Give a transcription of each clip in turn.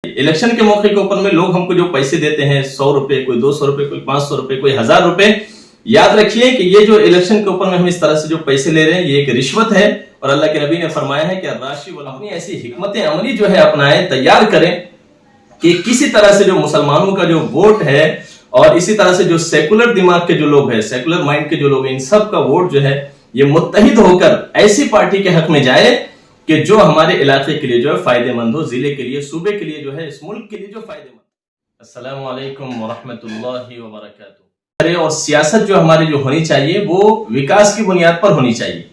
Election के मौके के ऊपर में लोग हमको जो पैसे देते हैं 100 रुपए, कोई 200 रुपए, कोई 500 रुपए, कोई 1000 रुपए, याद रखिए कि ये जो इलेक्शन के ऊपर में हम इस तरह से जो पैसे ले रहे हैं ये एक रिश्वत है। और अल्लाह के नबी ने फरमाया है कि राशि वाला अपनी ऐसी हिकमत अमली जो है अपनाए, तैयार करें कि किसी तरह से जो मुसलमानों का जो वोट है और इसी तरह से जो सेकुलर दिमाग के जो लोग हैं, सेकुलर माइंड के जो लोग हैं, इन सब का वोट जो है ये मुत्तहिद होकर ऐसी पार्टी के हक में जाए कि जो हमारे इलाके के लिए जो है फायदेमंद हो, जिले के लिए, सूबे के लिए, जो है इस मुल्क के लिए जो फायदेमंद। अस्सलामु अलैकुम वरहमतुल्लाहि वबरकातुहू। और सियासत जो हमारी जो होनी चाहिए वो विकास की बुनियाद पर होनी चाहिए।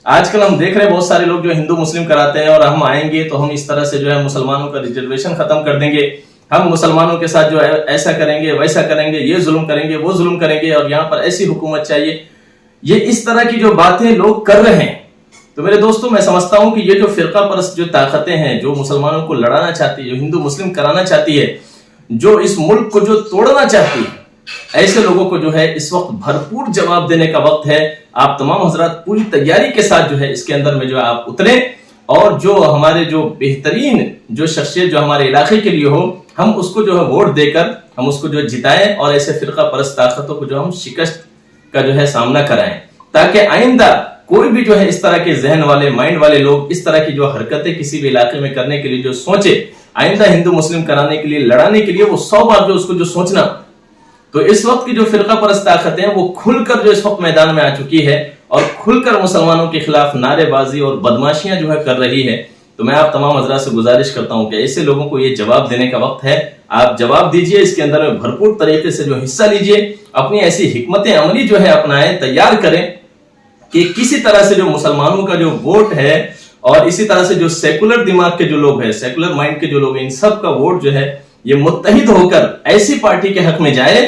आजकल हम देख रहे हैं बहुत सारे लोग जो हिंदू मुस्लिम कराते हैं और हम आएंगे तो हम इस तरह से जो है मुसलमानों का रिजर्वेशन खत्म कर देंगे, हम मुसलमानों के साथ जो है ऐसा करेंगे वैसा करेंगे, ये जुल्म करेंगे वो जुल्म करेंगे और यहाँ पर ऐसी हुकूमत चाहिए। ये इस तरह की जो बातें लोग कर रहे हैं, तो मेरे दोस्तों मैं समझता हूं कि ये जो फिरका परस्त जो ताकतें हैं, जो मुसलमानों को लड़ाना चाहती है, जो हिंदू मुस्लिम कराना चाहती है, जो इस मुल्क को जो तोड़ना चाहती है, ऐसे लोगों को जो है इस वक्त भरपूर जवाब देने का वक्त है। आप तमाम हजरात पूरी तैयारी के साथ जो है इसके अंदर में जो आप उतरे और जो हमारे जो बेहतरीन जो शख्सियत जो हमारे इलाके के लिए हो, हम उसको जो है वोट देकर हम उसको जो जिताएं और ऐसे फिरका परस्त ताकतों को जो हम शिकस्त का जो है सामना कराएं, ताकि आइंदा कोई भी जो है इस तरह के जहन वाले, माइंड वाले लोग इस तरह की जो हरकतें किसी भी इलाके में करने के लिए जो सोचे, आइंदा हिंदू मुस्लिम कराने के लिए, लड़ाने के लिए, वो 100 बार जो उसको जो सोचना। तो इस वक्त की जो फिरका परस्त ताकतें हैं वो खुलकर जो इस वक्त मैदान में आ चुकी है और खुलकर मुसलमानों के खिलाफ नारेबाजी और बदमाशियां जो है कर रही है। तो मैं आप तमाम हजरात से गुजारिश करता हूं कि ऐसे लोगों को ये जवाब देने का वक्त है। आप जवाब दीजिए, इसके अंदर में भरपूर तरीके से जो हिस्सा लीजिए, अपनी ऐसी हिकमत अमली जो है अपनाएं, तैयार करें कि किसी तरह से जो मुसलमानों का जो वोट है और इसी तरह से जो सेकुलर दिमाग के जो लोग हैं, सेकुलर माइंड के जो लोग हैं, इन सब का वोट जो है ये मुत्तहिद होकर ऐसी पार्टी के हक में जाए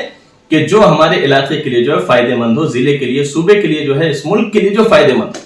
कि जो हमारे इलाके के लिए जो है फायदेमंद हो, जिले के लिए, सूबे के लिए, जो है इस मुल्क के लिए जो फायदेमंद।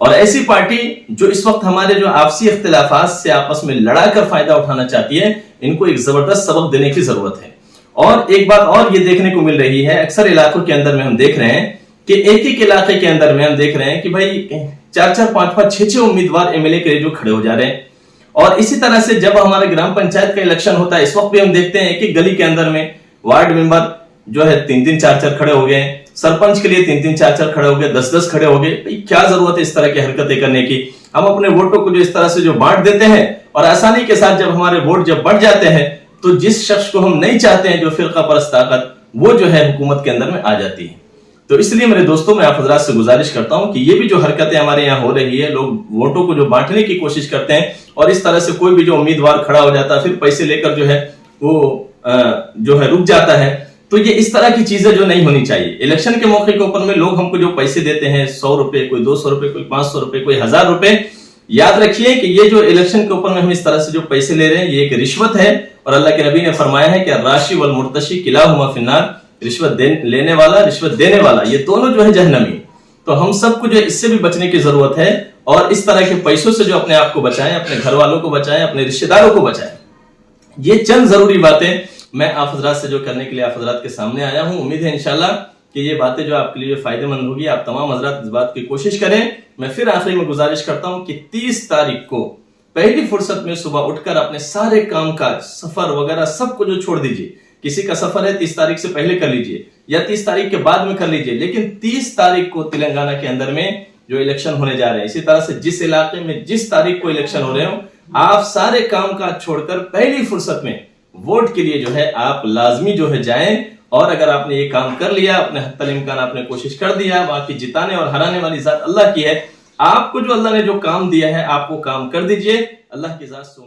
और ऐसी पार्टी जो इस वक्त हमारे जो आपसी इख्तिलाफात से आपस में लड़ाकर फायदा उठाना चाहती है, इनको एक जबरदस्त सबक देने की जरूरत है। और एक बात और ये देखने को मिल रही है, अक्सर इलाकों के अंदर में हम देख रहे हैं कि एक एक इलाके के अंदर में हम देख रहे हैं कि भाई 4-4, 5-5, 6-6 उम्मीदवार एमएलए के जो खड़े हो जा रहे हैं। और इसी तरह से जब हमारे ग्राम पंचायत का इलेक्शन होता है, इस वक्त भी हम देखते हैं कि गली के अंदर में वार्ड मेंबर जो है 3-3, 4-4 खड़े हो गए, सरपंच के लिए 3-3, 4-4 खड़े हो गए, 10-10 खड़े हो गए। भाई क्या जरूरत है इस तरह की हरकतें करने की? हम अपने वोटों को जो इस तरह से जो बांट देते हैं और आसानी के साथ जब हमारे वोट जब बढ़ जाते हैं तो जिस शख्स को हम नहीं चाहते हैं, जो फिरका परस्त ताकत, वो जो है हुकूमत के अंदर में आ जाती है। तो इसलिए मेरे दोस्तों मैं आप हजरात से गुजारिश करता हूं कि ये भी जो हरकतें हमारे यहाँ हो रही है, लोग वोटों को जो बांटने की कोशिश करते हैं और इस तरह से कोई भी जो उम्मीदवार खड़ा हो जाता है फिर पैसे लेकर जो है वो जो है रुक जाता है। तो ये इस तरह की चीजें जो नहीं होनी चाहिए। इलेक्शन के मौके के ऊपर में लोग हमको जो पैसे देते हैं 100 रुपए, कोई 200 रुपए, कोई 500 रुपए, कोई 1000 रुपए, याद रखिए कि ये जो इलेक्शन के ऊपर में हम इस तरह से जो पैसे ले रहे हैं ये एक रिश्वत है। और अल्लाह के नबी ने फरमाया है कि राशि वल मुर्तशी किलाहुमा फिन्नार, रिश्वत लेने वाला, रिश्वत देने वाला, ये दोनों जो है जहन्नमी। तो हम सबको जो इससे भी बचने की जरूरत है और इस तरह के पैसों से जो अपने आप को बचाएं, अपने घर वालों को बचाएं, अपने रिश्तेदारों को बचाएं। ये चंद जरूरी बातें मैं आप हजरात से जो करने के लिए आप हजरात के सामने आया हूं। उम्मीद है इंशाल्लाह कि ये बातें जो आपके लिए फायदेमंद होगी। आप तमाम हजरात इस बात की कोशिश करें। मैं फिर आखिरी में गुजारिश करता हूं कि 30 तारीख को पहली फुर्सत में सुबह उठकर अपने सारे कामकाज, सफर वगैरह सबको जो छोड़ दीजिए। किसी का सफर है 30 तारीख से पहले कर लीजिए या 30 तारीख के बाद में कर लीजिए, लेकिन 30 तारीख को तेलंगाना के अंदर में जो इलेक्शन होने जा रहे हैं, इसी तरह से जिस इलाके में जिस तारीख को इलेक्शन हो रहे हो, आप सारे कामकाज छोड़कर पहली फुर्सत में वोट के लिए जो है आप लाजमी जो है जाएं। और अगर आपने ये काम कर लिया, अपने हत्तल इम्कान आपने कोशिश कर दिया, बाकी जिताने और हराने वाली जात अल्लाह की है। आपको जो अल्लाह ने जो काम दिया है आप वो काम कर दीजिए। अल्लाह की जात से